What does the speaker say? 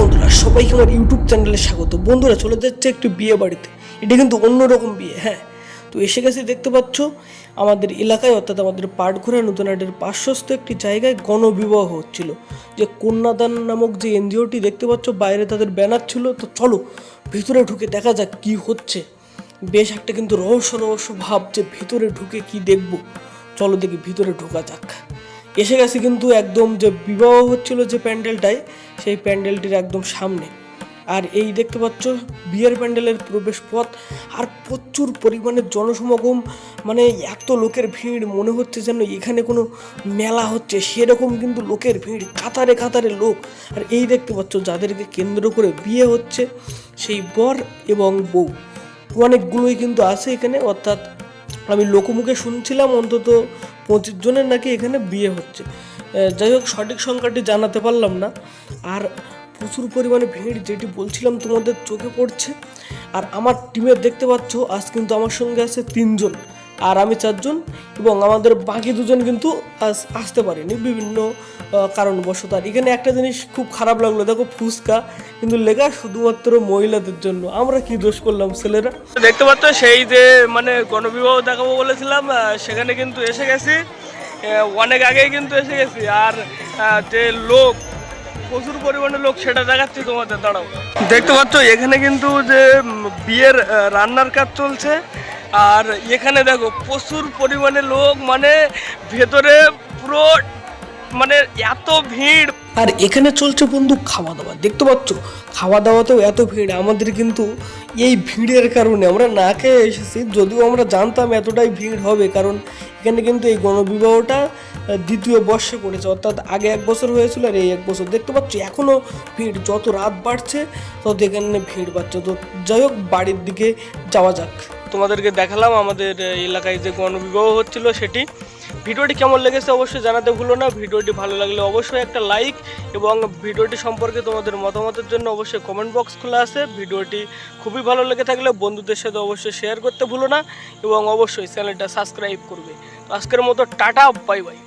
বন্ধুরা, সবাইকে আমার ইউটিউব চ্যানেলে স্বাগত। বন্ধুরা, চলে যাচ্ছে একটি বিয়ে বাড়িতে। এটা কিন্তু অন্যরকম বিয়ে। হ্যাঁ, তো এসে গেছে, দেখতে পাচ্ছ আমাদের এলাকায়, অর্থাৎ আমাদের পাটঘোরা নতুনহাটের পার্শ্বস্থ একটি জায়গায় গণবিবাহ হচ্ছিল। যে কন্যাদান নামক যে এনজিওটি দেখতে পাচ্ছ, বাইরে তাদের ব্যানার ছিল। তো চলো ভিতরে ঢুকে দেখা যাক কি হচ্ছে। বেশ একটা কিন্তু রহস্য রহস্য ভাব, যে ভিতরে ঢুকে কি দেখবো। চলো দেখি, ভিতরে ঢোকা যাক। এসে গেছে কিন্তু একদম যে বিবাহ হচ্ছিল যে প্যান্ডেলটায়, সেই প্যান্ডেলটির একদম সামনে। আর এই দেখতে পাচ্ছ বিয়ের প্যান্ডেলের প্রবেশ পথ, আর প্রচুর পরিমাণে জনসমাগম। মানে এত লোকের ভিড়, মনে হচ্ছে যেন এখানে কোনো মেলা হচ্ছে, সেরকম কিন্তু লোকের ভিড়, কাতারে কাতারে লোক। আর এই দেখতে পাচ্ছ যাদেরকে কেন্দ্র করে বিয়ে হচ্ছে, সেই বর এবং বউ অনেকগুলোই কিন্তু আছে এখানে। অর্থাৎ আমি লোকমুখে শুনছিলাম অন্তত 25 জনের নাকি এখানে বিয়ে হচ্ছে। যাই হোক, সঠিক সংখ্যাটি জানাতে পারলাম না। আর প্রচুর পরিমাণে ভিড়, যেটি বলছিলাম তোমাদের চোখে পড়ছে। আর আমার টিমের দেখতে পাচ্ছ আজ কিন্তু আমার সঙ্গে আছে 3 জন, আর আমি 4 জন, এবং আমাদের বাকি 2 জন কিন্তু আজ আসতে পারেনি বিভিন্ন কারণবশত। আর এখানে একটা জিনিস খুব খারাপ লাগলো, দেখো ফুচকা কিন্তু লেখা শুধুমাত্র মহিলাদের জন্য। আমরা কি দোষ করলাম ছেলেরা? দেখতে পাচ্ছ সেই যে মানে গণবিবাহ দেখাবো বলেছিলাম, সেখানে কিন্তু এসে গেছি। অনেক আগেই কিন্তু এসে গেছি। আর যে লোক, প্রচুর পরিমাণে লোক, সেটা দেখাচ্ছি তোমাদের, দাঁড়াও। দেখতে পাচ্ছ এখানে কিন্তু যে বিয়ের রান্নার কাজ চলছে। আর এখানে দেখো প্রচুর পরিমাণে লোক, মানে ভেতরে পুরো মানে এত ভিড়। আর এখানে চলছে বন্ধু খাওয়া দাওয়া, দেখতে পাচ্ছ খাওয়া দাওয়াতেও এত ভিড়। আমাদের কিন্তু এই ভিড়ের কারণে আমরা না খেয়ে এসেছি, যদিও আমরা জানতাম এতটাই ভিড় হবে, কারণ এখানে কিন্তু এই গণবিবাহটা দ্বিতীয় বর্ষে পড়েছে। অর্থাৎ আগে 1 বছর হয়েছিল, আর এই 1 বছর। দেখতে পাচ্ছ এখনও ভিড়, যত রাত বাড়ছে তত এখানে ভিড় বাড়ছে। তো যাই হোক, বাড়ির দিকে যাওয়া যাক। তোমাদেরকে দেখালাম আমাদের এলাকায় যে গণবিবাহ হচ্ছিল সেটি। ভিডিওটি কেমন লেগেছে অবশ্যই জানাতে ভুলো না। ভিডিওটি ভালো লাগলে অবশ্যই একটা লাইক, এবং ভিডিওটি সম্পর্কে তোমাদের মতামতের জন্য অবশ্যই কমেন্ট বক্স খোলা আছে। ভিডিওটি খুবই ভালো লেগে থাকলে বন্ধুদের সাথে অবশ্যই শেয়ার করতে ভুলো না, এবং অবশ্যই চ্যানেলটা সাবস্ক্রাইব করবে। তো আজকের মতো টাটা, বাই বাই।